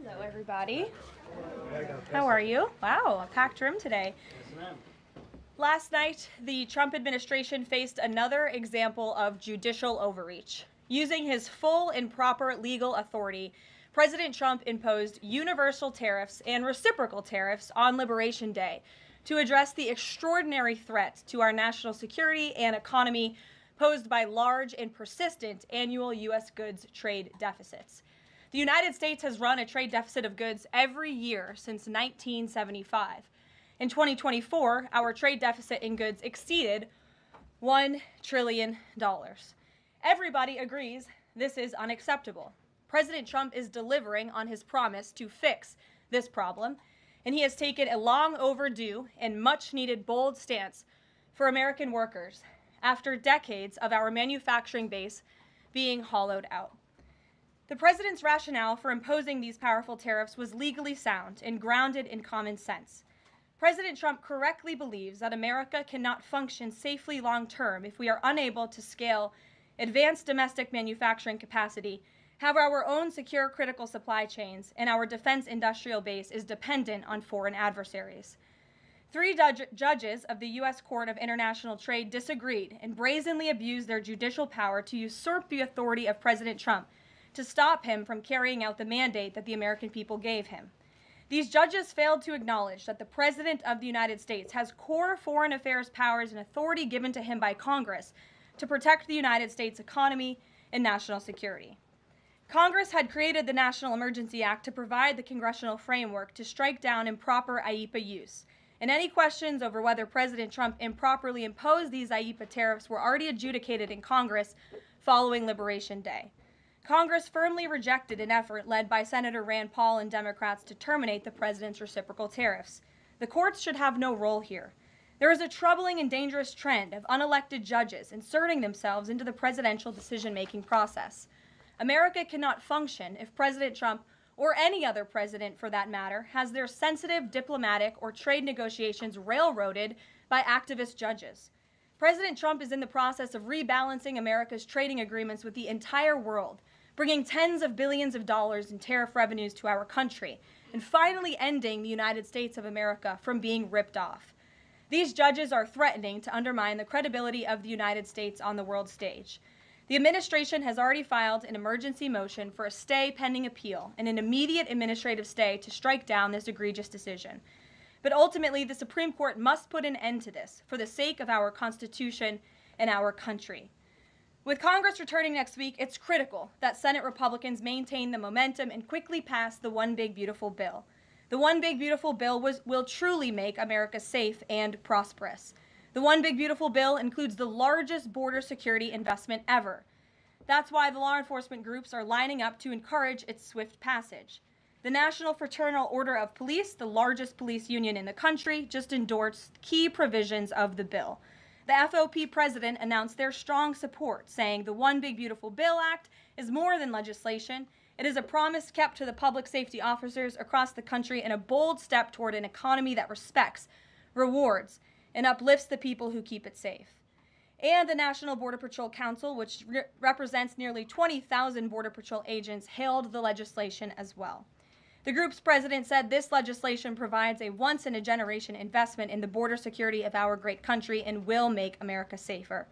Hello, everybody. How are you? Wow, a packed room today. Last night, the Trump administration faced another example of judicial overreach. Using his full and proper legal authority, President Trump imposed universal tariffs and reciprocal tariffs on Liberation Day to address the extraordinary threat to our national security and economy posed by large and persistent annual U.S. goods trade deficits. The United States has run a trade deficit of goods every year since 1975. In 2024, our trade deficit in goods exceeded $1 trillion. Everybody agrees this is unacceptable. President Trump is delivering on his promise to fix this problem, and he has taken a long overdue and much needed bold stance for American workers after decades of our manufacturing base being hollowed out. The president's rationale for imposing these powerful tariffs was legally sound and grounded in common sense. President Trump correctly believes that America cannot function safely long-term if we are unable to scale advanced domestic manufacturing capacity, have our own secure critical supply chains, and our defense industrial base is dependent on foreign adversaries. Three judges of the U.S. Court of International Trade disagreed and brazenly abused their judicial power to usurp the authority of President Trump to stop him from carrying out the mandate that the American people gave him. These judges failed to acknowledge that the President of the United States has core foreign affairs powers and authority given to him by Congress to protect the United States economy and national security. Congress had created the National Emergency Act to provide the congressional framework to strike down improper IEEPA use, and any questions over whether President Trump improperly imposed these IEEPA tariffs were already adjudicated in Congress following Liberation Day. Congress firmly rejected an effort led by Senator Rand Paul and Democrats to terminate the president's reciprocal tariffs. The courts should have no role here. There is a troubling and dangerous trend of unelected judges inserting themselves into the presidential decision-making process. America cannot function if President Trump, or any other president for that matter, has their sensitive diplomatic or trade negotiations railroaded by activist judges. President Trump is in the process of rebalancing America's trading agreements with the entire world, bringing tens of billions of dollars in tariff revenues to our country, and finally ending the United States of America from being ripped off. These judges are threatening to undermine the credibility of the United States on the world stage. The administration has already filed an emergency motion for a stay pending appeal and an immediate administrative stay to strike down this egregious decision. But ultimately, the Supreme Court must put an end to this for the sake of our Constitution and our country. With Congress returning next week, it's critical that Senate Republicans maintain the momentum and quickly pass the One Big Beautiful Bill. The One Big Beautiful Bill will truly make America safe and prosperous. The One Big Beautiful Bill includes the largest border security investment ever. That's why the law enforcement groups are lining up to encourage its swift passage. The National Fraternal Order of Police, the largest police union in the country, just endorsed key provisions of the bill. The FOP president announced their strong support, saying the One Big Beautiful Bill Act is more than legislation. It is a promise kept to the public safety officers across the country and a bold step toward an economy that respects, rewards, and uplifts the people who keep it safe. And the National Border Patrol Council, which represents nearly 20,000 Border Patrol agents, hailed the legislation as well. The group's president said this legislation provides a once-in-a-generation investment in the border security of our great country and will make America safer.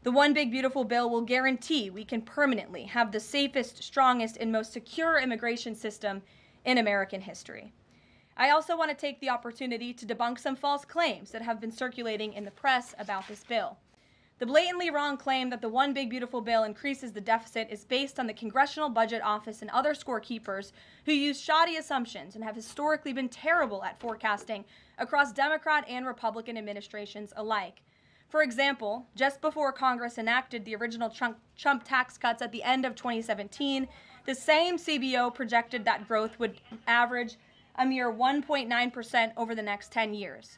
The One Big Beautiful Bill will guarantee we can permanently have the safest, strongest, and most secure immigration system in American history. I also want to take the opportunity to debunk some false claims that have been circulating in the press about this bill. The blatantly wrong claim that the One Big Beautiful Bill increases the deficit is based on the Congressional Budget Office and other scorekeepers who use shoddy assumptions and have historically been terrible at forecasting across Democrat and Republican administrations alike. For example, just before Congress enacted the original Trump tax cuts at the end of 2017, the same CBO projected that growth would average a mere 1.9% over the next 10 years.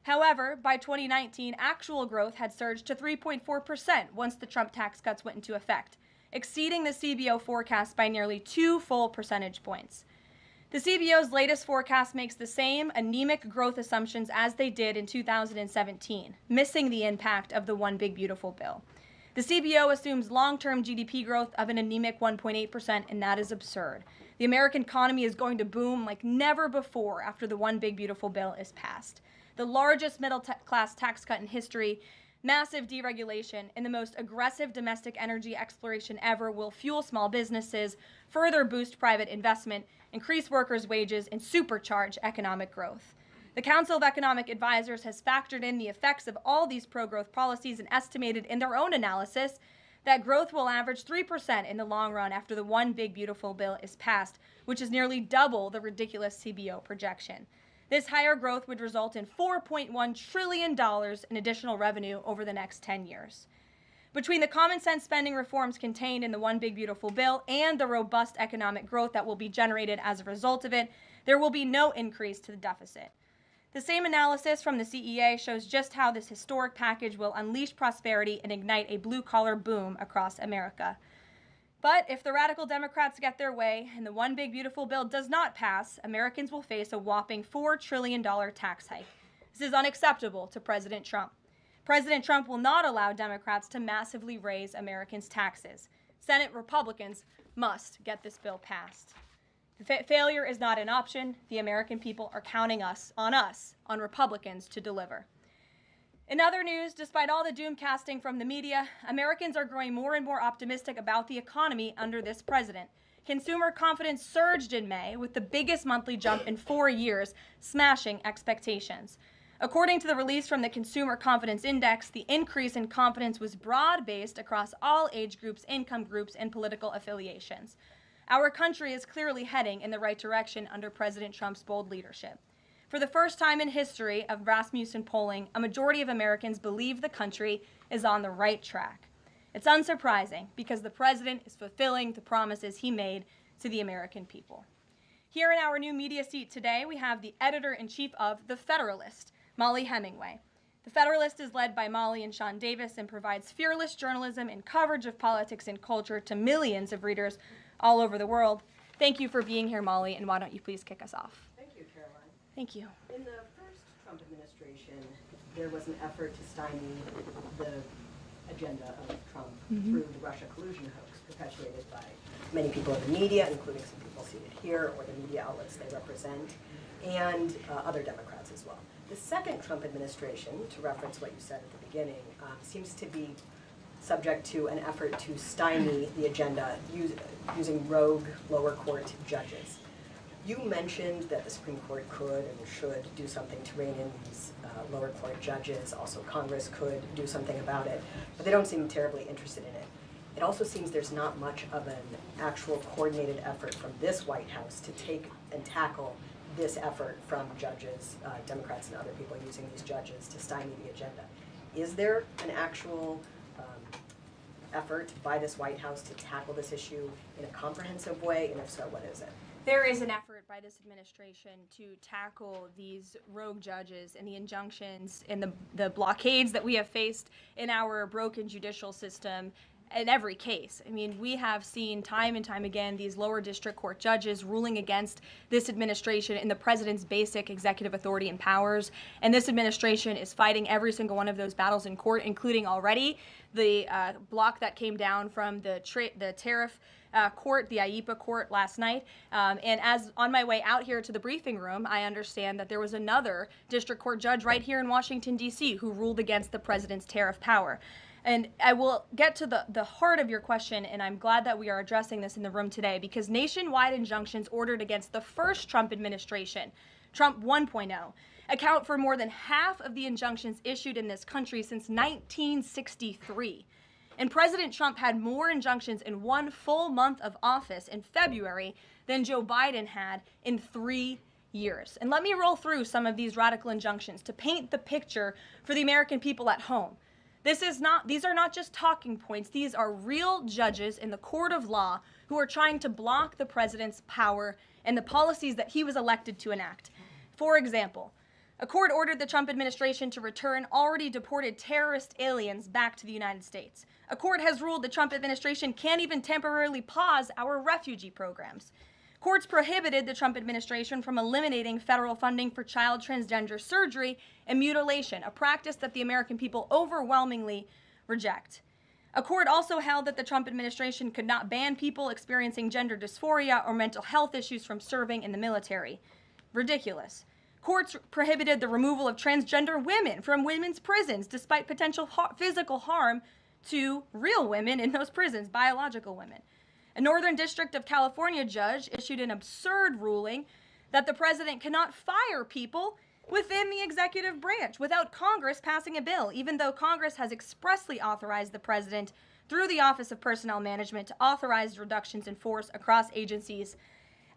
However, by 2019, actual growth had surged to 3.4% once the Trump tax cuts went into effect, exceeding the CBO forecast by nearly 2 full percentage points. The CBO's latest forecast makes the same anemic growth assumptions as they did in 2017, missing the impact of the One Big Beautiful Bill. The CBO assumes long-term GDP growth of an anemic 1.8%, and that is absurd. The American economy is going to boom like never before after the One Big Beautiful Bill is passed. The largest middle-class tax cut in history, massive deregulation, and the most aggressive domestic energy exploration ever will fuel small businesses, further boost private investment, increase workers' wages, and supercharge economic growth. The Council of Economic Advisors has factored in the effects of all these pro-growth policies and estimated in their own analysis that growth will average 3% in the long run after the One Big Beautiful Bill is passed, which is nearly double the ridiculous CBO projection. This higher growth would result in $4.1 trillion in additional revenue over the next 10 years. Between the common sense spending reforms contained in the One Big Beautiful Bill and the robust economic growth that will be generated as a result of it, there will be no increase to the deficit. The same analysis from the CEA shows just how this historic package will unleash prosperity and ignite a blue-collar boom across America. But if the radical Democrats get their way and the One Big Beautiful Bill does not pass, Americans will face a whopping $4 trillion tax hike. This is unacceptable to President Trump. President Trump will not allow Democrats to massively raise Americans' taxes. Senate Republicans must get this bill passed. Failure is not an option. The American people are counting on Republicans to deliver. In other news, despite all the doom casting from the media, Americans are growing more and more optimistic about the economy under this president. Consumer confidence surged in May with the biggest monthly jump in 4 years, smashing expectations. According to the release from the Consumer Confidence Index, the increase in confidence was broad-based across all age groups, income groups, and political affiliations. Our country is clearly heading in the right direction under President Trump's bold leadership. For the first time in history of Rasmussen polling, a majority of Americans believe the country is on the right track. It's unsurprising because the president is fulfilling the promises he made to the American people. Here in our new media seat today, we have the editor-in-chief of The Federalist, Molly Hemingway. The Federalist is led by Molly and Sean Davis and provides fearless journalism and coverage of politics and culture to millions of readers all over the world. Thank you for being here, Molly, and why don't you please kick us off? Thank you, Caroline. Thank you. In the first Trump administration, there was an effort to stymie the agenda of Trump through the Russia collusion hoax perpetuated by many people in the media, including some people seated here, or the media outlets they represent, and other Democrats as well. The second Trump administration, to reference what you said at the beginning, seems to be subject to an effort to stymie the agenda using rogue lower court judges. You mentioned that the Supreme Court could and should do something to rein in these lower court judges. Also, Congress could do something about it, but they don't seem terribly interested in it. It also seems there's not much of an actual coordinated effort from this White House to take and tackle this effort from judges, Democrats and other people using these judges to stymie the agenda. Is there an actual effort by this White House to tackle this issue in a comprehensive way, and if so, what is it? There is an effort by this administration to tackle these rogue judges and the injunctions and the blockades that we have faced in our broken judicial system in every case. I mean, we have seen time and time again these lower district court judges ruling against this administration and the president's basic executive authority and powers. And this administration is fighting every single one of those battles in court, including already the block that came down from the tariff court, the IEPA court last night. And as on my way out here to the briefing room, I understand that there was another district court judge right here in Washington, D.C. who ruled against the president's tariff power. And I will get to the heart of your question, and I'm glad that we are addressing this in the room today, because nationwide injunctions ordered against the first Trump administration, Trump 1.0, account for more than half of the injunctions issued in this country since 1963. And President Trump had more injunctions in one full month of office in February than Joe Biden had in 3 years. And let me roll through some of these radical injunctions to paint the picture for the American people at home. These are not just talking points. These are real judges in the court of law who are trying to block the president's power and the policies that he was elected to enact. For example, a court ordered the Trump administration to return already deported terrorist aliens back to the United States. A court has ruled the Trump administration can't even temporarily pause our refugee programs. Courts prohibited the Trump administration from eliminating federal funding for child transgender surgery and mutilation, a practice that the American people overwhelmingly reject. A court also held that the Trump administration could not ban people experiencing gender dysphoria or mental health issues from serving in the military. Ridiculous. Courts prohibited the removal of transgender women from women's prisons despite potential physical harm to real women in those prisons, biological women. A Northern District of California judge issued an absurd ruling that the president cannot fire people within the executive branch without Congress passing a bill, even though Congress has expressly authorized the president through the Office of Personnel Management to authorize reductions in force across agencies.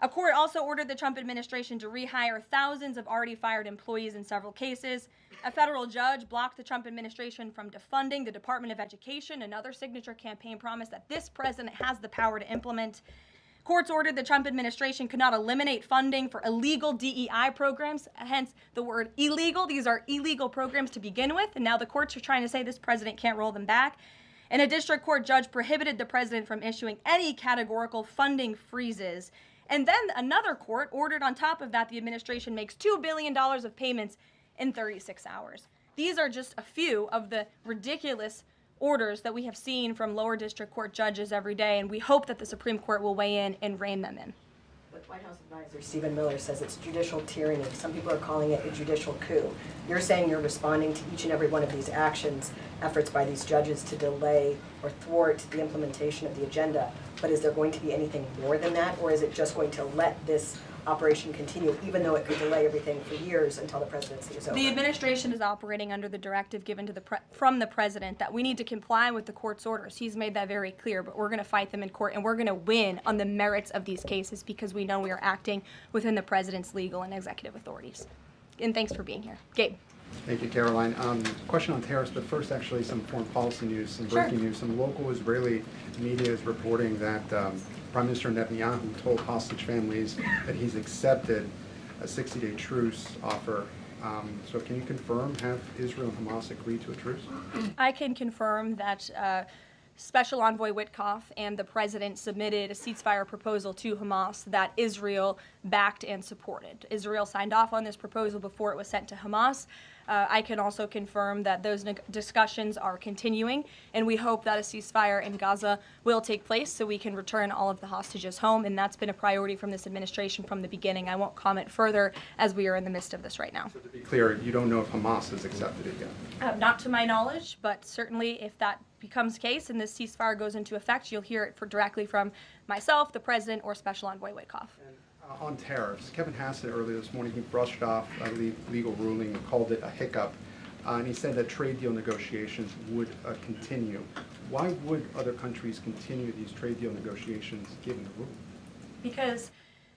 A court also ordered the Trump administration to rehire thousands of already fired employees in several cases. A federal judge blocked the Trump administration from defunding the Department of Education, another signature campaign promise that this president has the power to implement. Courts ordered the Trump administration could not eliminate funding for illegal DEI programs, hence the word illegal. These are illegal programs to begin with, and now the courts are trying to say this president can't roll them back. And a district court judge prohibited the president from issuing any categorical funding freezes. And then another court ordered on top of that the administration makes $2 billion of payments in 36 hours. These are just a few of the ridiculous orders that we have seen from lower district court judges every day, and we hope that the Supreme Court will weigh in and rein them in. But White House advisor Stephen Miller says it's judicial tyranny. Some people are calling it a judicial coup. You're saying you're responding to each and every one of these actions, efforts by these judges to delay or thwart the implementation of the agenda. But is there going to be anything more than that, or is it just going to let this operation continue, even though it could delay everything for years until the presidency is over? The administration is operating under the directive given to from the president that we need to comply with the court's orders. He's made that very clear, but we're going to fight them in court, and we're going to win on the merits of these cases because we know we are acting within the president's legal and executive authorities. And thanks for being here. Gabe. Thank you, Karoline. Question on tariffs, but first actually some foreign policy news, some breaking news. Some local Israeli media is reporting that Prime Minister Netanyahu told hostage families that he's accepted a 60-day truce offer. So can you confirm, have Israel and Hamas agreed to a truce? I can confirm that Special Envoy Witkoff and the president submitted a ceasefire proposal to Hamas that Israel backed and supported. Israel signed off on this proposal before it was sent to Hamas. I can also confirm that those discussions are continuing, and we hope that a ceasefire in Gaza will take place so we can return all of the hostages home, and that's been a priority from this administration from the beginning. I won't comment further as we are in the midst of this right now. So to be clear, you don't know if Hamas has accepted it yet? Not to my knowledge, but certainly if that becomes the case and this ceasefire goes into effect, you'll hear it directly from myself, the president, or Special Envoy Witkoff. On tariffs, Kevin Hassett earlier this morning, he brushed off a legal ruling and called it a hiccup, and he said that trade deal negotiations would continue. Why would other countries continue these trade deal negotiations given the ruling? Because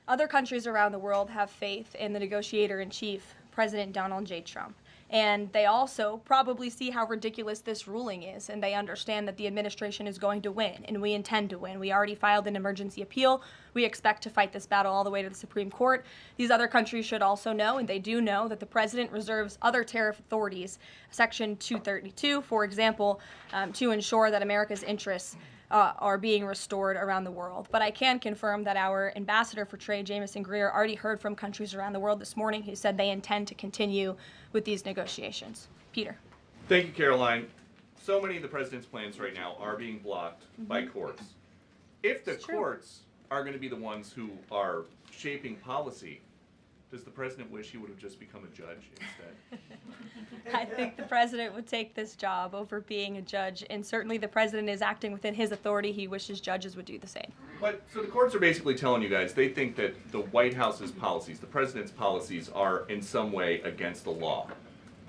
other countries around the world have faith in the negotiator-in-chief, President Donald J. Trump. And they also probably see how ridiculous this ruling is, and they understand that the administration is going to win, and we intend to win. We already filed an emergency appeal. We expect to fight this battle all the way to the Supreme Court. These other countries should also know, and they do know, that the president reserves other tariff authorities, Section 232, for example, to ensure that America's interests are being restored around the world. But I can confirm that our ambassador for trade, Jamison Greer, already heard from countries around the world this morning who said they intend to continue with these negotiations. Peter. Thank you, Karoline. So many of the president's plans right now are being blocked by courts. If the courts are going to be the ones who are shaping policy, does the president wish he would have just become a judge instead? I think the president would take this job over being a judge, and certainly the president is acting within his authority. He wishes judges would do the same. But so the courts are basically telling you guys they think that the White House's policies, the president's policies, are in some way against the law.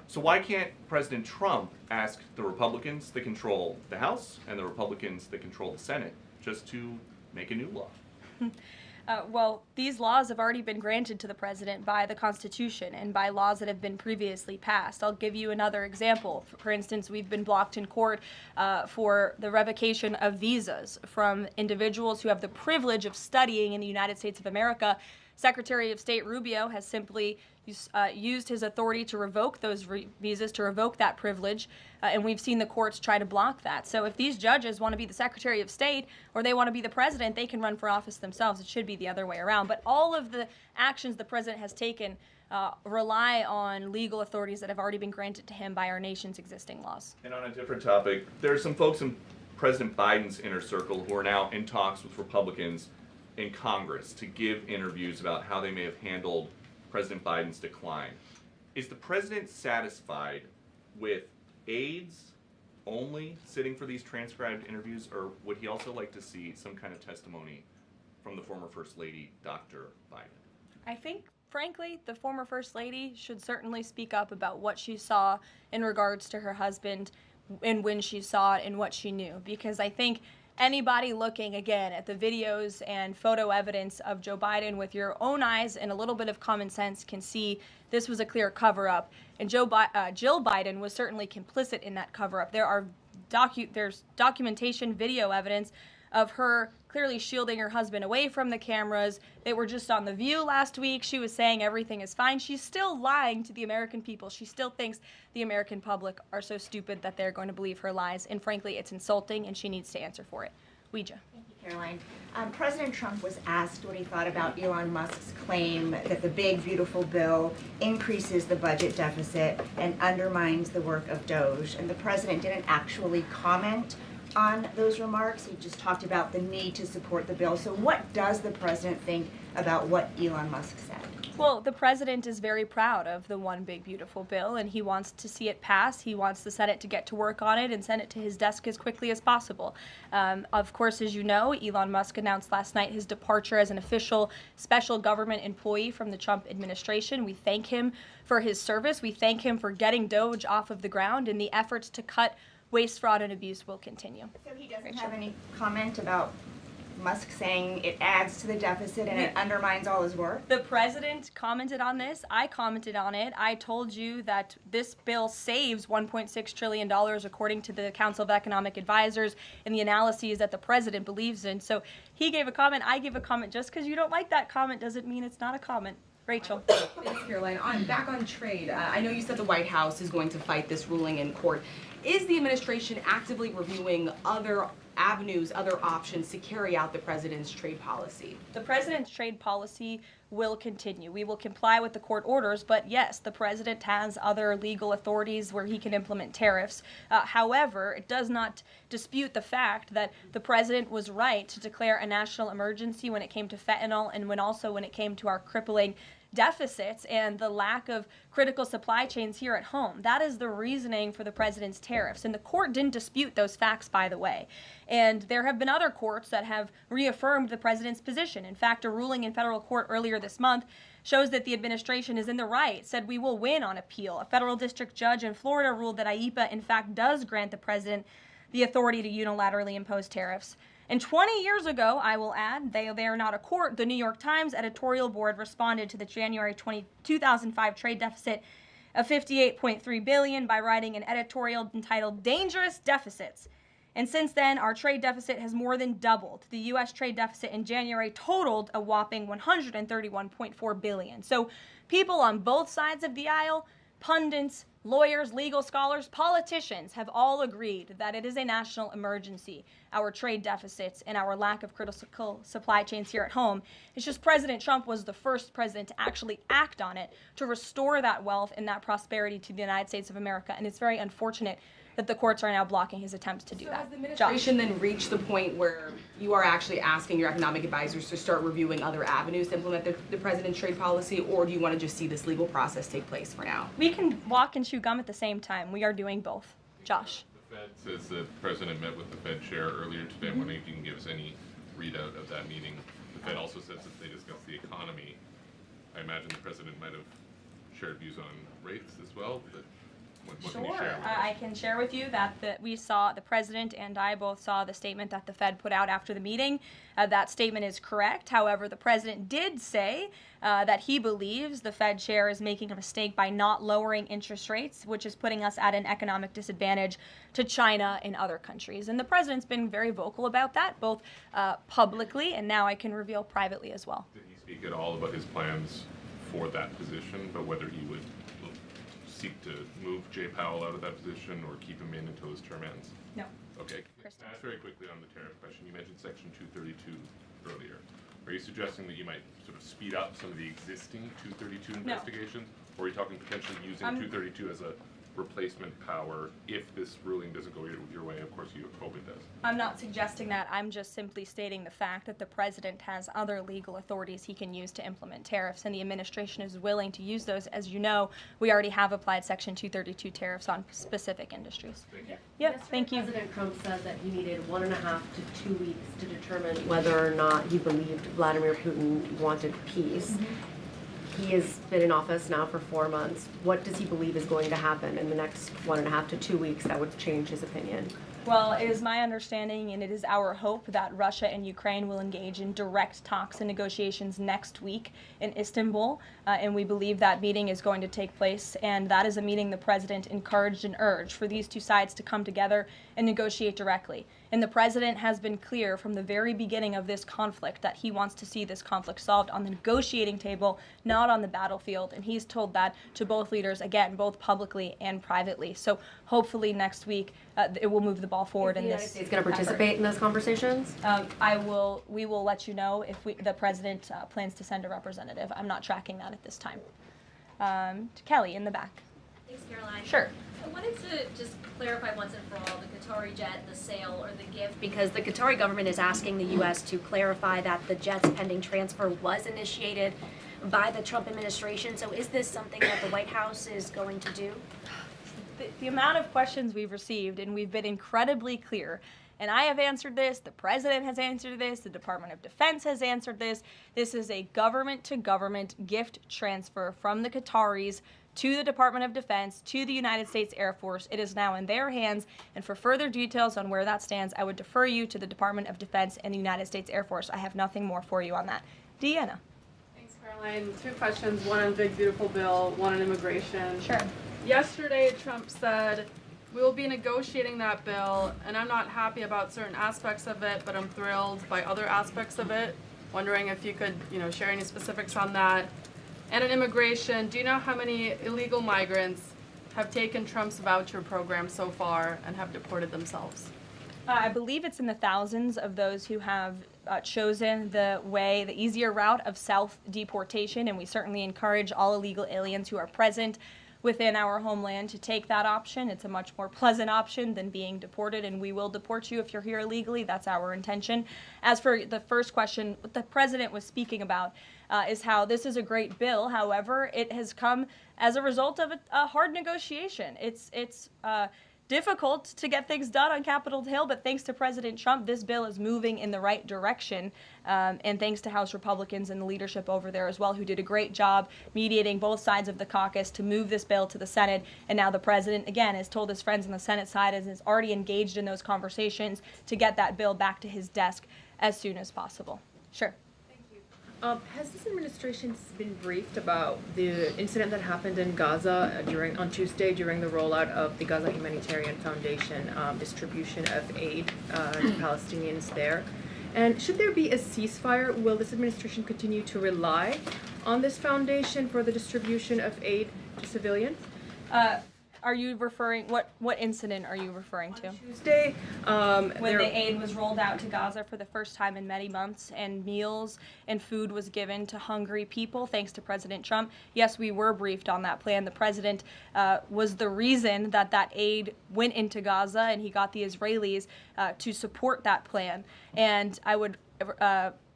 So why can't President Trump ask the Republicans that control the House and the Republicans that control the Senate just to make a new law? Well, these laws have already been granted to the president by the Constitution and by laws that have been previously passed. I'll give you another example. For instance, we've been blocked in court for the revocation of visas from individuals who have the privilege of studying in the United States of America. Secretary of State Rubio has simply used his authority to revoke those visas, to revoke that privilege, and we've seen the courts try to block that. So if these judges want to be the Secretary of State or they want to be the president, they can run for office themselves. It should be the other way around. But all of the actions the president has taken rely on legal authorities that have already been granted to him by our nation's existing laws. And on a different topic, there are some folks in President Biden's inner circle, who are now in talks with Republicans in Congress to give interviews about how they may have handled President Biden's decline. Is the president satisfied with aides only sitting for these transcribed interviews, or would he also like to see some kind of testimony from the former First Lady, Dr. Biden? I think, frankly, the former First Lady should certainly speak up about what she saw in regards to her husband and when she saw it and what she knew. Because I think anybody looking, again, at the videos and photo evidence of Joe Biden with your own eyes and a little bit of common sense can see this was a clear cover-up. And Jill Biden was certainly complicit in that cover-up. There's documentation, video evidence of her clearly shielding her husband away from the cameras. They were just on The View last week. She was saying everything is fine. She's still lying to the American people. She still thinks the American public are so stupid that they're going to believe her lies. And frankly, it's insulting, and she needs to answer for it. Ouija. Thank you, Caroline. President Trump was asked what he thought about Elon Musk's claim that the big, beautiful bill increases the budget deficit and undermines the work of DOGE. And the president didn't actually comment on those remarks. He just talked about the need to support the bill. So what does the president think about what Elon Musk said? Well, the president is very proud of the one big beautiful bill, and he wants to see it pass. He wants the Senate to get to work on it and send it to his desk as quickly as possible. Of course, as you know, Elon Musk announced last night his departure as an official special government employee from the Trump administration. We thank him for his service. We thank him for getting DOGE off of the ground, and the efforts to cut waste, fraud, and abuse will continue. So he doesn't have any comment about Musk saying it adds to the deficit and it undermines all his work? The president commented on this. I commented on it. I told you that this bill saves $1.6 trillion according to the Council of Economic Advisors and the analyses that the president believes in. So he gave a comment. I gave a comment. Just because you don't like that comment doesn't mean it's not a comment. Rachel. Thanks, Caroline. Back on trade. I know you said the White House is going to fight this ruling in court. Is the administration actively reviewing other avenues, other options to carry out the president's trade policy? The president's trade policy will continue. We will comply with the court orders, but yes, the president has other legal authorities where he can implement tariffs. However, it does not dispute the fact that the president was right to declare a national emergency when it came to fentanyl and when it came to our crippling deficits and the lack of critical supply chains here at home. That is the reasoning for the president's tariffs. And the court didn't dispute those facts, by the way. And there have been other courts that have reaffirmed the president's position. In fact, a ruling in federal court earlier this month shows that the administration is in the right, said we will win on appeal. A federal district judge in Florida ruled that IEEPA, in fact, does grant the president the authority to unilaterally impose tariffs. And 20 years ago, I will add, they are not a court, the New York Times editorial board responded to the January 2005 trade deficit of $58.3 billion by writing an editorial entitled Dangerous Deficits. And since then, our trade deficit has more than doubled. The U.S. trade deficit in January totaled a whopping $131.4 billion. So people on both sides of the aisle, pundits, lawyers, legal scholars, politicians have all agreed that it is a national emergency, our trade deficits and our lack of critical supply chains here at home. It's just President Trump was the first president to actually act on it to restore that wealth and that prosperity to the United States of America. And it's very unfortunate that the courts are now blocking his attempts to do that. Has the administration then reached the point where you are actually asking your economic advisors to start reviewing other avenues to implement the president's trade policy, or do you want to just see this legal process take place for now? We can walk and chew gum at the same time. We are doing both. Josh. The Fed says the president met with the Fed chair earlier today. I'm wondering if you can give us any readout of that meeting. The Fed also says that they discussed the economy. I imagine the president might have shared views on rates as well, but what can you share with us? I can share with you that we saw, the president and I both saw the statement that the Fed put out after the meeting. That statement is correct. However, the president did say that he believes the Fed chair is making a mistake by not lowering interest rates, which is putting us at an economic disadvantage to China and other countries. And the president's been very vocal about that, both publicly and now I can reveal privately as well. Did he speak at all about his plans for that position, but whether he would seek to move Jay Powell out of that position or keep him in until his term ends? No. Okay. Kristen. Ask very quickly on the tariff question. You mentioned Section 232 earlier. Are you suggesting that you might sort of speed up some of the existing 232 investigations, or are you talking potentially using 232 as a replacement power if this ruling doesn't go your way? Of course, you hope it does. I'm not suggesting that. I'm just simply stating the fact that the president has other legal authorities he can use to implement tariffs, and the administration is willing to use those. As you know, we already have applied Section 232 tariffs on specific industries. Thank you. Yep, thank you. President Trump said that he needed 1.5 to 2 weeks to determine whether or not he believed Vladimir Putin wanted peace. He has been in office now for 4 months. What does he believe is going to happen in the next 1.5 to 2 weeks that would change his opinion? Well, it is my understanding and it is our hope that Russia and Ukraine will engage in direct talks and negotiations next week in Istanbul, and we believe that meeting is going to take place, and that is a meeting the president encouraged and urged for these two sides to come together and negotiate directly. And the president has been clear from the very beginning of this conflict that he wants to see this conflict solved on the negotiating table, not on the battlefield, and he's told that to both leaders, again, both publicly and privately. So hopefully next week it will move the ball forward in this. Is the United States going to participate in those conversations? We will let you know if the president plans to send a representative. I'm not tracking that at this time. Kelly in the back. Thanks, Caroline. Sure. I wanted to just clarify once and for all the Qatari jet, the sale or the gift, because the Qatari government is asking the U.S. to clarify that the jet's pending transfer was initiated by the Trump administration. So is this something that the White House is going to do? The amount of questions we've received, and we've been incredibly clear, and I have answered this, the president has answered this, the Department of Defense has answered this. This is a government-to-government gift transfer from the Qataris to the Department of Defense, to the United States Air Force. It is now in their hands, and for further details on where that stands, I would defer you to the Department of Defense and the United States Air Force. I have nothing more for you on that. Deanna. Thanks, Caroline. 2 questions, one on Big Beautiful Bill, one on immigration. Sure. Yesterday, Trump said, we will be negotiating that bill, and I'm not happy about certain aspects of it, but I'm thrilled by other aspects of it. Wondering if you could, share any specifics on that. And on immigration, do you know how many illegal migrants have taken Trump's voucher program so far and have deported themselves? I believe it's in the thousands of those who have chosen the easier route of self-deportation, and we certainly encourage all illegal aliens who are present within our homeland to take that option. It's a much more pleasant option than being deported, and we will deport you if you're here illegally. That's our intention. As for the first question, what the president was speaking about is how this is a great bill. However, it has come as a result of a hard negotiation. It's difficult to get things done on Capitol Hill, but thanks to President Trump, this bill is moving in the right direction, and thanks to House Republicans and the leadership over there as well, who did a great job mediating both sides of the caucus to move this bill to the Senate. And now the president, again, has told his friends on the Senate side and is already engaged in those conversations to get that bill back to his desk as soon as possible. Sure. Has this administration been briefed about the incident that happened in Gaza on Tuesday during the rollout of the Gaza Humanitarian Foundation distribution of aid to Palestinians there? And should there be a ceasefire, will this administration continue to rely on this foundation for the distribution of aid to civilians? Are you referring, what incident are you referring to? Tuesday, when the aid was rolled out to Gaza for the first time in many months, and meals and food was given to hungry people, thanks to President Trump. Yes, we were briefed on that plan. The president was the reason that aid went into Gaza, and he got the Israelis to support that plan. And I would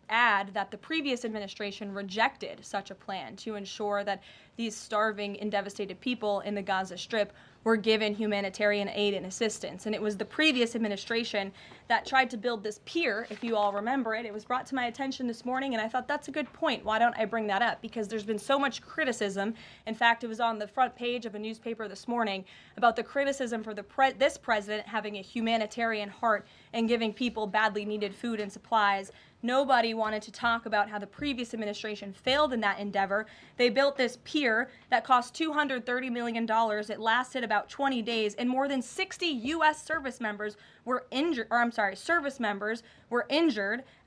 add that the previous administration rejected such a plan to ensure that these starving and devastated people in the Gaza Strip were given humanitarian aid and assistance. And it was the previous administration that tried to build this pier, if you all remember it. It was brought to my attention this morning, and I thought that's a good point. Why don't I bring that up? Because there's been so much criticism. In fact, it was on the front page of a newspaper this morning about the criticism for this president having a humanitarian heart and giving people badly needed food and supplies. Nobody wanted to talk about how the previous administration failed in that endeavor. They built this pier that cost $230 million. It lasted about 20 days, and more than 60 U.S. service members were injured,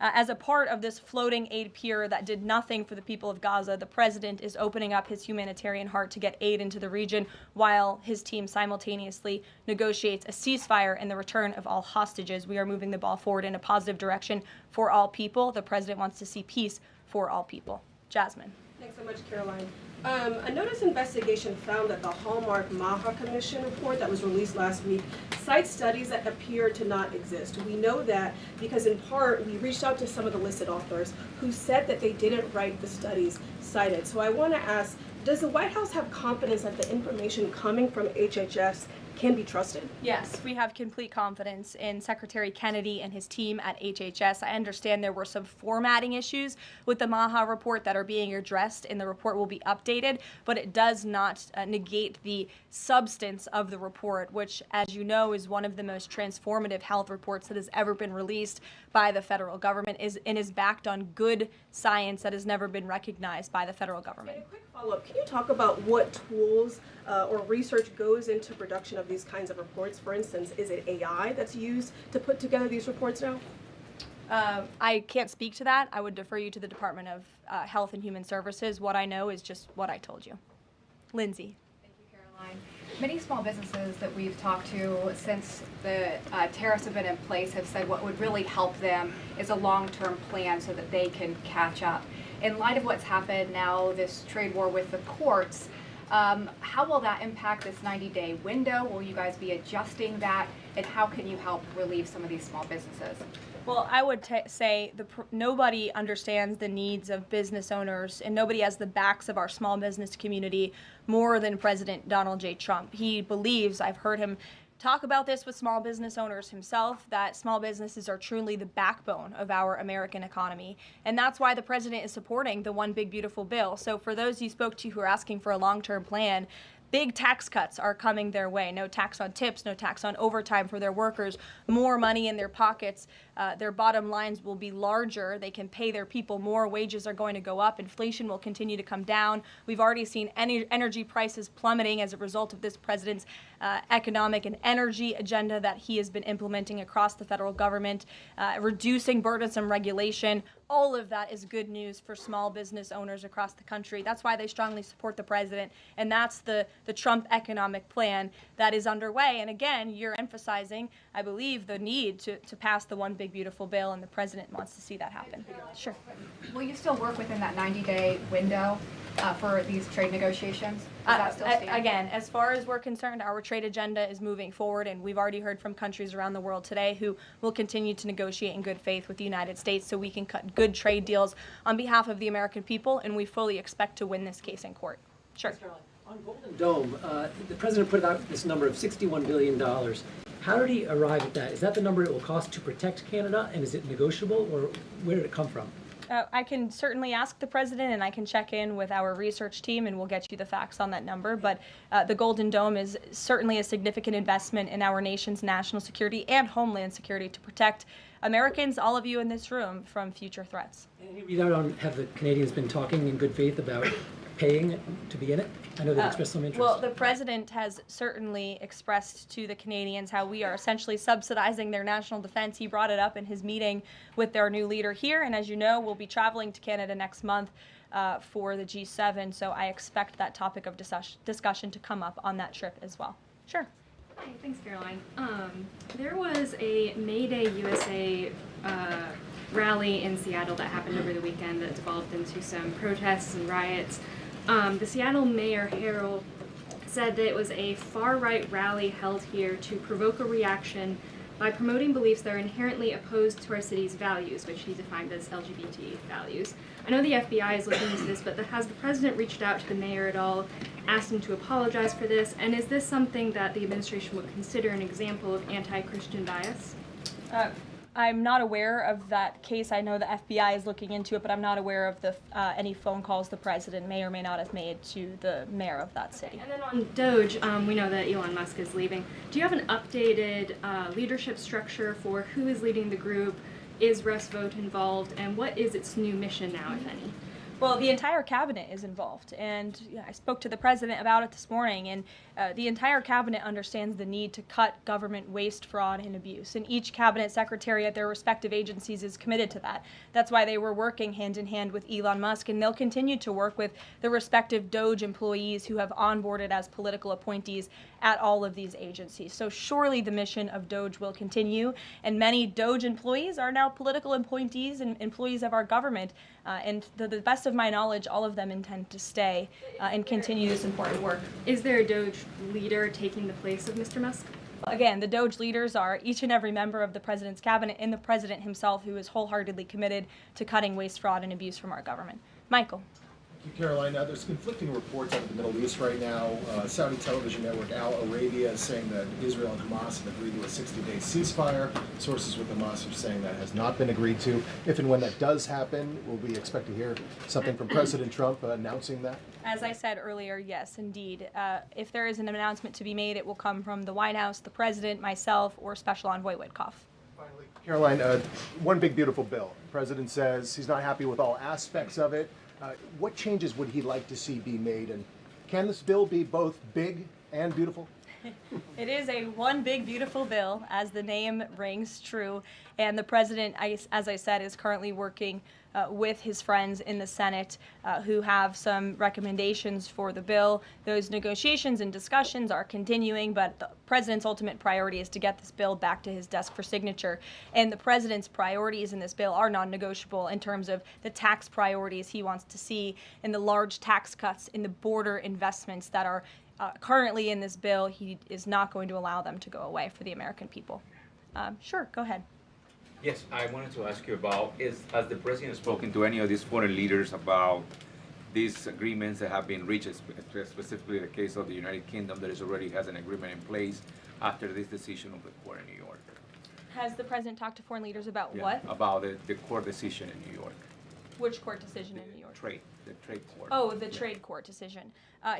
as a part of this floating aid pier that did nothing for the people of Gaza. The president is opening up his humanitarian heart to get aid into the region while his team simultaneously negotiates a ceasefire and the return of all hostages. We are moving the ball forward in a positive direction for all people. The president wants to see peace for all people. Jasmine. Thanks so much, Caroline. A notice investigation found that the Hallmark Maha Commission report that was released last week cites studies that appear to not exist. We know that because in part we reached out to some of the listed authors who said that they didn't write the studies cited. So I want to ask, does the White House have confidence that the information coming from HHS can be trusted? Yes, we have complete confidence in Secretary Kennedy and his team at HHS. I understand there were some formatting issues with the Maha report that are being addressed, and the report will be updated, but it does not negate the substance of the report, which, as you know, is one of the most transformative health reports that has ever been released by the federal government and is backed on good science that has never been recognized by the federal government. And a quick follow-up, can you talk about what tools or research goes into production of these kinds of reports? For instance, is it AI that's used to put together these reports now? I can't speak to that. I would defer you to the Department of Health and Human Services. What I know is just what I told you. Lindsay. Thank you, Caroline. Many small businesses that we've talked to since the tariffs have been in place have said what would really help them is a long-term plan so that they can catch up. In light of what's happened now, this trade war with the courts, how will that impact this 90-day window? Will you guys be adjusting that? And how can you help relieve some of these small businesses? Well, I would say nobody understands the needs of business owners, and nobody has the backs of our small business community more than President Donald J. Trump. He believes, I've heard him talk about this with small business owners himself, that small businesses are truly the backbone of our American economy. And that's why the president is supporting the One Big Beautiful Bill. So for those you spoke to who are asking for a long-term plan, big tax cuts are coming their way. No tax on tips, no tax on overtime for their workers, more money in their pockets. Their bottom lines will be larger. They can pay their people more. Wages are going to go up. Inflation will continue to come down. We've already seen energy prices plummeting as a result of this president's economic and energy agenda that he has been implementing across the federal government, reducing burdensome regulation. All of that is good news for small business owners across the country. That's why they strongly support the president, and that's the Trump economic plan that is underway. And again, you're emphasizing, I believe, the need to pass the One Big Beautiful Bill, and the president wants to see that happen. Sure. Will you still work within that 90-day window for these trade negotiations? Does that still stand? Again, as far as we're concerned, our trade agenda is moving forward, and we've already heard from countries around the world today who will continue to negotiate in good faith with the United States so we can cut good trade deals on behalf of the American people, and we fully expect to win this case in court. Sure. On Golden Dome, the president put out this number of $61 billion. How did he arrive at that? Is that the number it will cost to protect Canada, and is it negotiable, or where did it come from? I can certainly ask the president, and I can check in with our research team, and we'll get you the facts on that number. But the Golden Dome is certainly a significant investment in our nation's national security and homeland security to protect Americans, all of you in this room, from future threats. Any readout on have the Canadians been talking in good faith about paying to be in it? I know they've expressed some interest. Well, the president has certainly expressed to the Canadians how we are essentially subsidizing their national defense. He brought it up in his meeting with their new leader here, and as you know, we'll be traveling to Canada next month for the G7, so I expect that topic of discussion to come up on that trip as well. Sure. Hey, thanks, Caroline. There was a May Day USA rally in Seattle that happened over the weekend that devolved into some protests and riots. The Seattle Mayor Harrell said that it was a far-right rally held here to provoke a reaction by promoting beliefs that are inherently opposed to our city's values, which he defined as LGBT values. I know the FBI is looking into this, but has the president reached out to the mayor at all, asked him to apologize for this, and is this something that the administration would consider an example of anti-Christian bias? I'm not aware of that case. I know the FBI is looking into it, but I'm not aware of any phone calls the president may or may not have made to the mayor of that city. And then on Doge, we know that Elon Musk is leaving. Do you have an updated leadership structure for who is leading the group? Is Russ Vought involved? And what is its new mission now, if any? Well, the entire cabinet is involved, and I spoke to the president about it this morning, and the entire cabinet understands the need to cut government waste, fraud, and abuse, and each cabinet secretary at their respective agencies is committed to that. That's why they were working hand in hand with Elon Musk, and they'll continue to work with the respective Doge employees who have onboarded as political appointees at all of these agencies. So surely the mission of Doge will continue, and many Doge employees are now political appointees and employees of our government, and the best best of my knowledge, all of them intend to stay and continue this important work. Is there a Doge leader taking the place of Mr. Musk? Again, the Doge leaders are each and every member of the president's cabinet and the president himself, who is wholeheartedly committed to cutting waste, fraud, and abuse from our government. Michael. Thank you, Caroline. There's conflicting reports out of the Middle East right now. Saudi television network Al Arabia is saying that Israel and Hamas have agreed to a 60-day ceasefire. Sources with Hamas are saying that has not been agreed to. If and when that does happen, will we expect to hear something from President Trump announcing that? As I said earlier, yes, indeed. If there is an announcement to be made, it will come from the White House, the president, myself, or Special Envoy Witkoff. Finally, Caroline, one big beautiful bill. The president says he's not happy with all aspects of it. What changes would he like to see be made, and can this bill be both big and beautiful? It is a one big beautiful bill, as the name rings true, and the president, as I said, is currently working with his friends in the Senate who have some recommendations for the bill. Those negotiations and discussions are continuing, but the president's ultimate priority is to get this bill back to his desk for signature. And the president's priorities in this bill are non-negotiable in terms of the tax priorities he wants to see and the large tax cuts in the border investments that are currently in this bill. He is not going to allow them to go away for the American people. Sure, go ahead. Yes, I wanted to ask you about, has the president spoken to any of these foreign leaders about these agreements that have been reached, specifically the case of the United Kingdom that already has an agreement in place after this decision of the court in New York? Has the president talked to foreign leaders about what? About the court decision in New York. Which court decision in New York? The trade court. Oh, the trade court decision.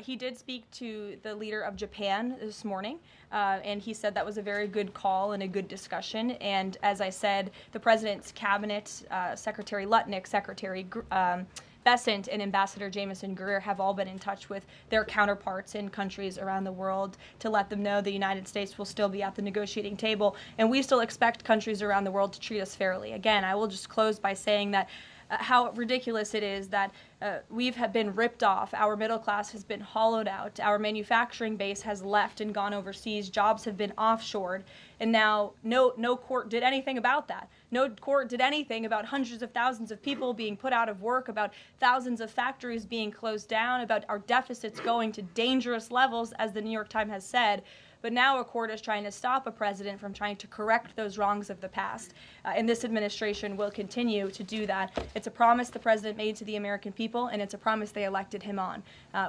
He did speak to the leader of Japan this morning, and he said that was a very good call and a good discussion. And as I said, the president's cabinet, Secretary Lutnick, Secretary Bessent, and Ambassador Jameson Greer have all been in touch with their counterparts in countries around the world to let them know the United States will still be at the negotiating table, and we still expect countries around the world to treat us fairly. Again, I will just close by saying that how ridiculous it is that we've been ripped off, our middle class has been hollowed out, our manufacturing base has left and gone overseas, jobs have been offshored, and now no court did anything about that. No court did anything about hundreds of thousands of people being put out of work, about thousands of factories being closed down, about our deficits going to dangerous levels, as the New York Times has said. But now a court is trying to stop a president from trying to correct those wrongs of the past. And this administration will continue to do that. It's a promise the president made to the American people, and it's a promise they elected him on.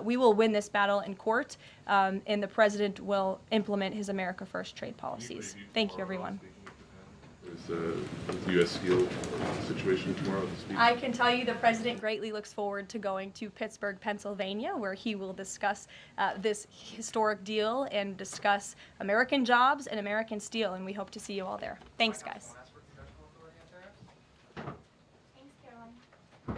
We will win this battle in court, and the president will implement his America First trade policies. Thank you, everyone. Is the U.S. Steel situation tomorrow to speak? I can tell you the president greatly looks forward to going to Pittsburgh, Pennsylvania, where he will discuss this historic deal and discuss American jobs and American steel, and we hope to see you all there. Thanks, guys.